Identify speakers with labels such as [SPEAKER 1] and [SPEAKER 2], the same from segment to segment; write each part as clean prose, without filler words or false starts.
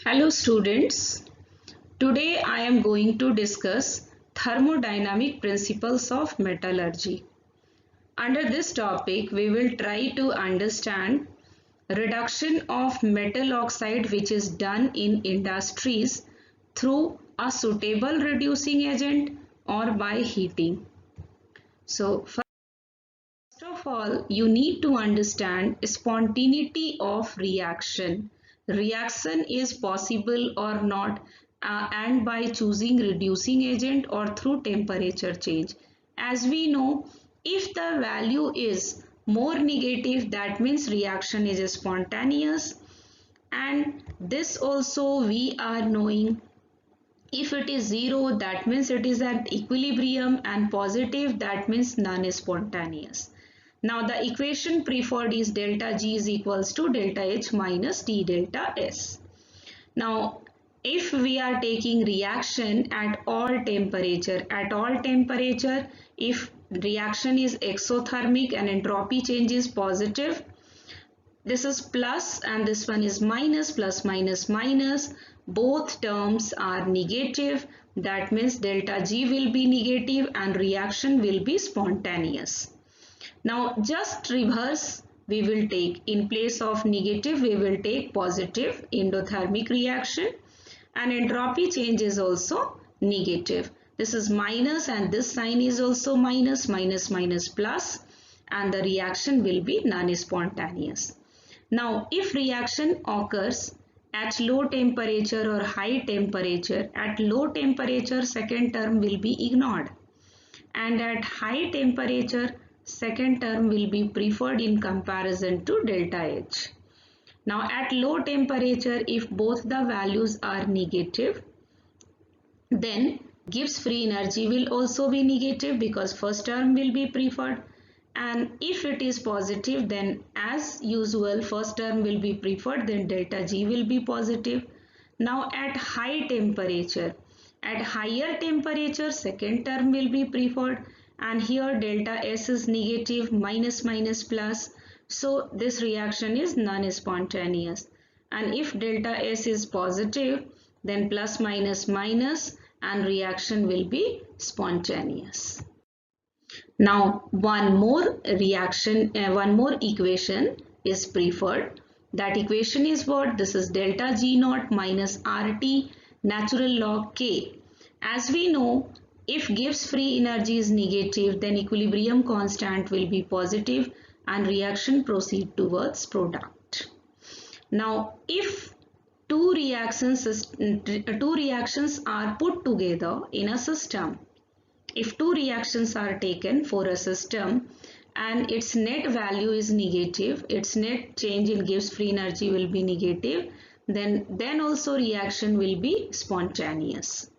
[SPEAKER 1] Hello students, today I am going to discuss thermodynamic principles of metallurgy. Under this topic, we will try to understand reduction of metal oxide which is done in industries through a suitable reducing agent or by heating. So first of all, you need to understand spontaneity of reaction. Reaction is possible or not and by choosing reducing agent or through temperature change. As we know, if the value is more negative, that means reaction is spontaneous, and this also we are knowing. If it is 0, that means it is at equilibrium, and positive, that means non-spontaneous. Now the equation preferred is delta G is equals to delta H minus D delta S. Now if we are taking reaction at all temperature, if reaction is exothermic and entropy change is positive, this is plus and this one is minus, plus minus minus, both terms are negative, that means delta G will be negative and reaction will be spontaneous. Now just reverse, we will take, in place of negative we will take positive, endothermic reaction, and entropy change is also negative. This is minus and this sign is also minus, minus minus plus, and the reaction will be non-spontaneous. Now if reaction occurs at low temperature or high temperature, at low temperature second term will be ignored, and at high temperature second term will be preferred in comparison to delta H. Now at low temperature, if both the values are negative, then Gibbs free energy will also be negative because first term will be preferred, and if it is positive, then as usual first term will be preferred, then delta G will be positive. Now at high temperature, at higher temperature second term will be preferred, and here delta S is negative, minus minus plus, so this reaction is non-spontaneous. And if delta S is positive, then plus minus minus and reaction will be spontaneous. Now one more equation is preferred. That equation is what? This is delta G naught minus RT natural log K. As we know, if Gibbs free energy is negative, then equilibrium constant will be positive and reaction proceed towards product. Now if two reactions are put together in a system, if two reactions are taken for a system and its net value is negative, its net change in Gibbs free energy will be negative, then also reaction will be spontaneous.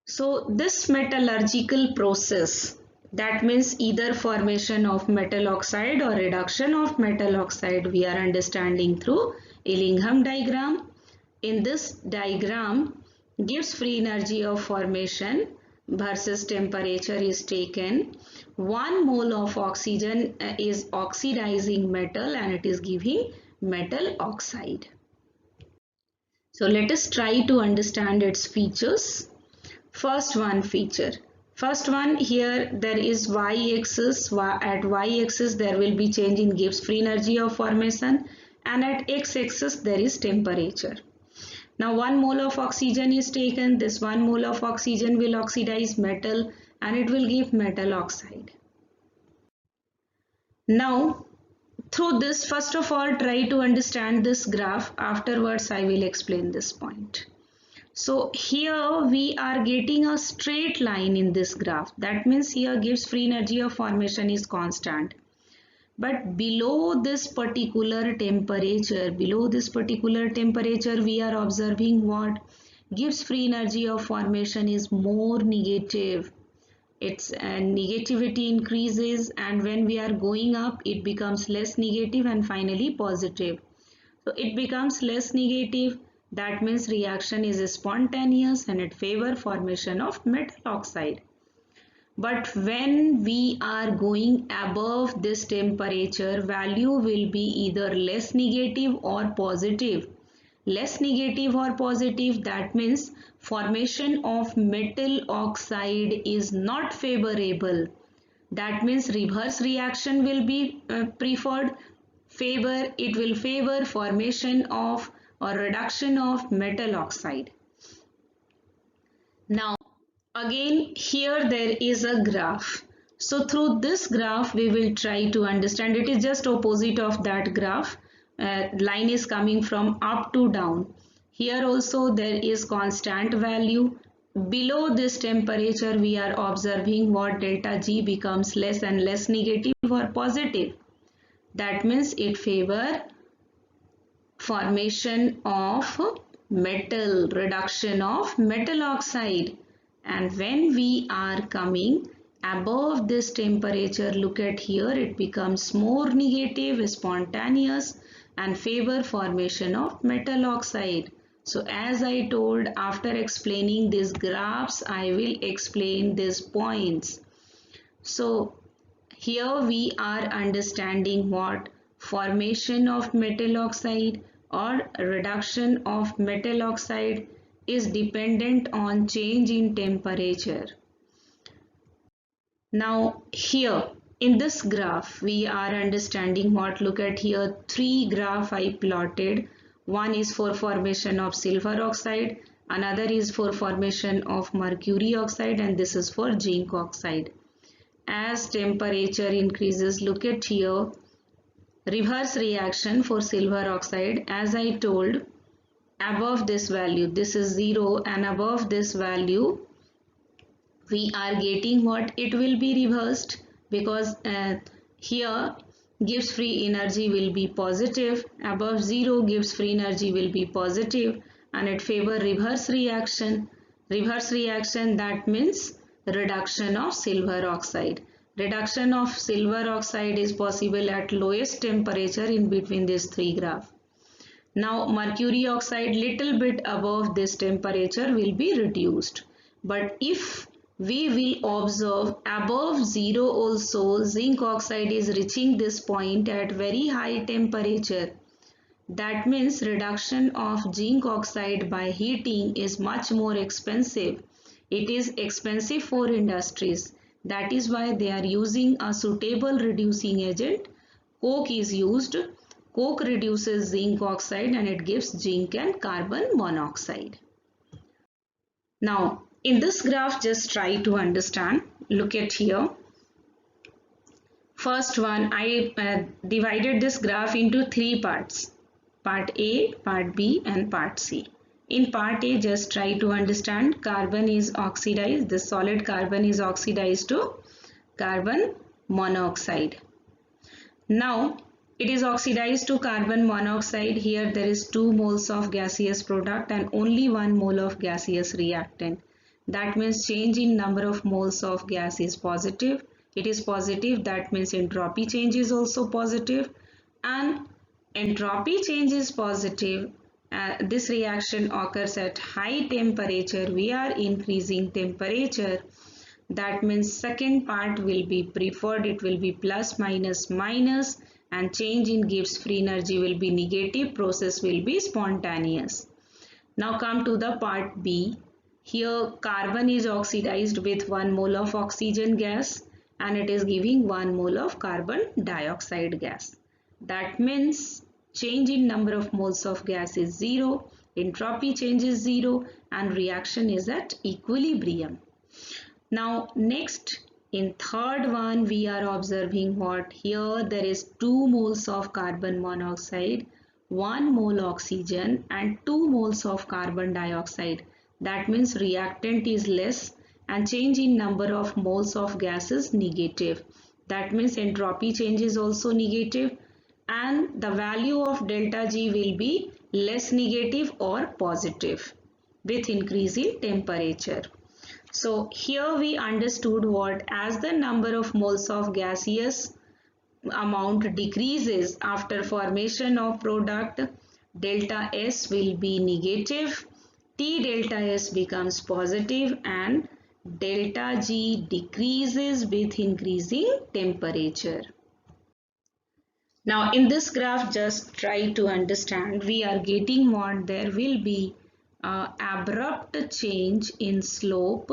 [SPEAKER 1] So this metallurgical process, that means either formation of metal oxide or reduction of metal oxide, we are understanding through Ellingham diagram. In this diagram, Gibbs free energy of formation versus temperature is taken. 1 mole of oxygen is oxidizing metal and it is giving metal oxide. So let us try to understand its features. First one feature. First one, here there is y-axis. At y-axis there will be change in Gibbs free energy of formation, and at x-axis there is temperature. Now 1 mole of oxygen is taken. This 1 mole of oxygen will oxidize metal and it will give metal oxide. Now through this, first of all try to understand this graph. Afterwards I will explain this point. So here we are getting a straight line in this graph. That means here Gibbs free energy of formation is constant. But below this particular temperature, we are observing what? Gibbs free energy of formation is more negative. Its negativity increases, and when we are going up, it becomes less negative and finally positive. So it becomes less negative. That means reaction is spontaneous and it favors formation of metal oxide. But when we are going above this temperature, value will be either less negative or positive. less negative or positive, that means formation of metal oxide is not favorable. That means reverse reaction will be preferred. It will favor formation of or reduction of metal oxide. Now again here there is a graph. So through this graph we will try to understand. It is just opposite of that graph. Line is coming from up to down. Here also there is constant value. Below this temperature we are observing what delta G becomes less and less negative or positive. That means it favor formation of metal, reduction of metal oxide. And when we are coming above this temperature, look at here, it becomes more negative, spontaneous, and favor formation of metal oxide. So as I told, after explaining these graphs, I will explain these points. So here we are understanding what formation of metal oxide or reduction of metal oxide is dependent on change in temperature. Now here in this graph we are understanding what, look at here, three graph I plotted. One is for formation of silver oxide, another is for formation of mercury oxide, and this is for zinc oxide. As temperature increases, look at here, reverse reaction for silver oxide. As I told, above this value, this is 0, and above this value we are getting what, it will be reversed, because here gives free energy will be positive, above 0 gives free energy will be positive, and it favor reverse reaction. Reverse reaction, that means reduction of silver oxide. Reduction of silver oxide is possible at lowest temperature in between these three graphs. Now mercury oxide little bit above this temperature will be reduced. But if we will observe above 0 also, zinc oxide is reaching this point at very high temperature. That means reduction of zinc oxide by heating is much more expensive. It is expensive for industries. That is why they are using a suitable reducing agent. Coke is used. Coke reduces zinc oxide and it gives zinc and carbon monoxide. Now in this graph, just try to understand. Look at here. First one, I divided this graph into three parts. Part A, Part B and Part C. In Part A, just try to understand. Carbon is oxidized. The solid carbon is oxidized to carbon monoxide. Now, it is oxidized to carbon monoxide. Here there is 2 moles of gaseous product and only 1 mole of gaseous reactant. That means change in number of moles of gas is positive. It is positive, that means entropy change is also positive, and entropy change is positive. This reaction occurs at high temperature. We are increasing temperature. That means second part will be preferred. It will be plus minus minus, and change in Gibbs free energy will be negative. Process will be spontaneous. Now come to the part B. Here carbon is oxidized with 1 mole of oxygen gas and it is giving 1 mole of carbon dioxide gas. That means change in number of moles of gas is 0, entropy change is 0 and reaction is at equilibrium. Now next, in third one we are observing what, here there is 2 moles of carbon monoxide, 1 mole oxygen and 2 moles of carbon dioxide. That means reactant is less and change in number of moles of gas is negative. That means entropy change is also negative and the value of delta G will be less negative or positive with increase in temperature. So here we understood what, as the number of moles of gaseous amount decreases after formation of product, delta S will be negative, T delta S becomes positive and delta G decreases with increasing temperature. Now in this graph, just try to understand, we are getting what there will be abrupt change in slope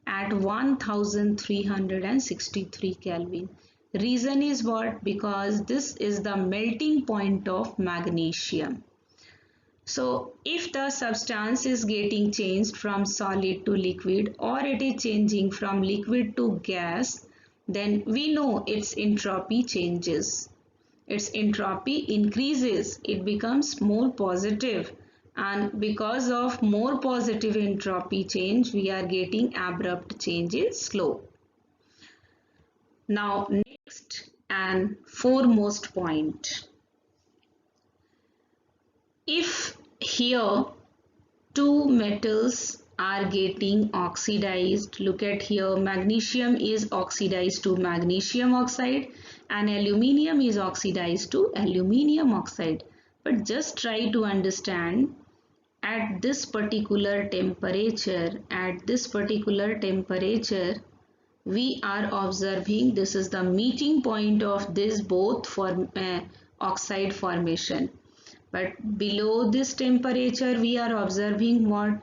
[SPEAKER 1] at 1363 Kelvin. Reason is what? Because this is the melting point of magnesium. So if the substance is getting changed from solid to liquid, or it is changing from liquid to gas, then we know its entropy changes. Its entropy increases, it becomes more positive, and because of more positive entropy change, we are getting abrupt change in slope. Now next and foremost point. If here two metals are getting oxidized, look at here, magnesium is oxidized to magnesium oxide and aluminium is oxidized to aluminium oxide. But just try to understand, at this particular temperature, we are observing, this is the meeting point of this both oxide formation. But below this temperature, we are observing what?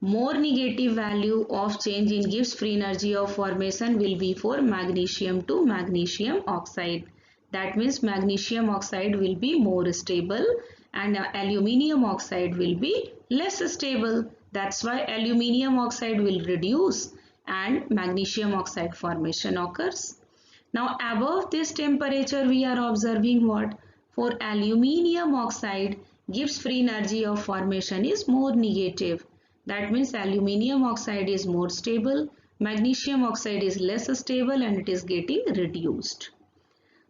[SPEAKER 1] More negative value of change in Gibbs free energy of formation will be for magnesium to magnesium oxide. That means magnesium oxide will be more stable and aluminium oxide will be less stable. That's why aluminium oxide will reduce and magnesium oxide formation occurs. Now above this temperature, we are observing what? For aluminium oxide, Gibbs free energy of formation is more negative. That means aluminium oxide is more stable, magnesium oxide is less stable and it is getting reduced.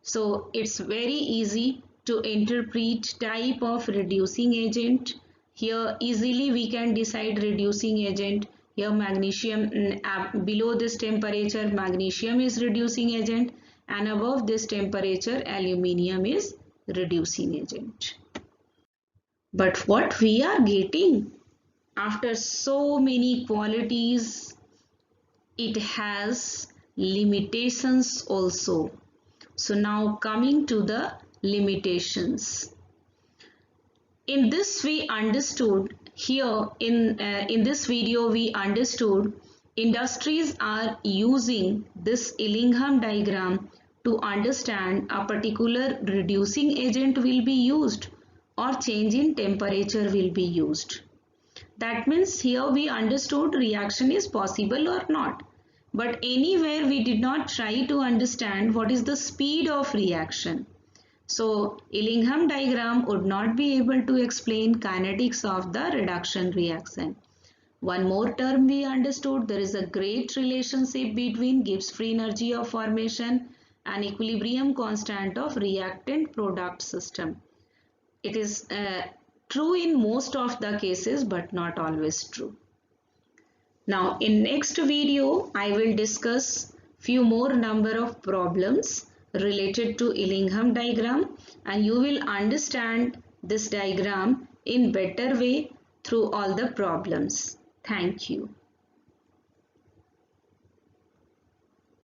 [SPEAKER 1] So it's very easy to interpret type of reducing agent. Here easily we can decide reducing agent. Here magnesium, below this temperature magnesium is reducing agent, and above this temperature aluminium is reducing agent. But what we are getting, after so many qualities, it has limitations also. So now coming to the limitations. In this we understood, here in this video we understood, industries are using this Illingham diagram to understand a particular reducing agent will be used or change in temperature will be used. That means here we understood reaction is possible or not. But anywhere we did not try to understand what is the speed of reaction. So Illingham diagram would not be able to explain kinetics of the reduction reaction. One more term we understood, there is a great relationship between Gibbs free energy of formation and equilibrium constant of reactant product system. It is true in most of the cases but not always true. Now in next video I will discuss few more number of problems related to Illingham diagram, and you will understand this diagram in better way through all the problems. Thank you.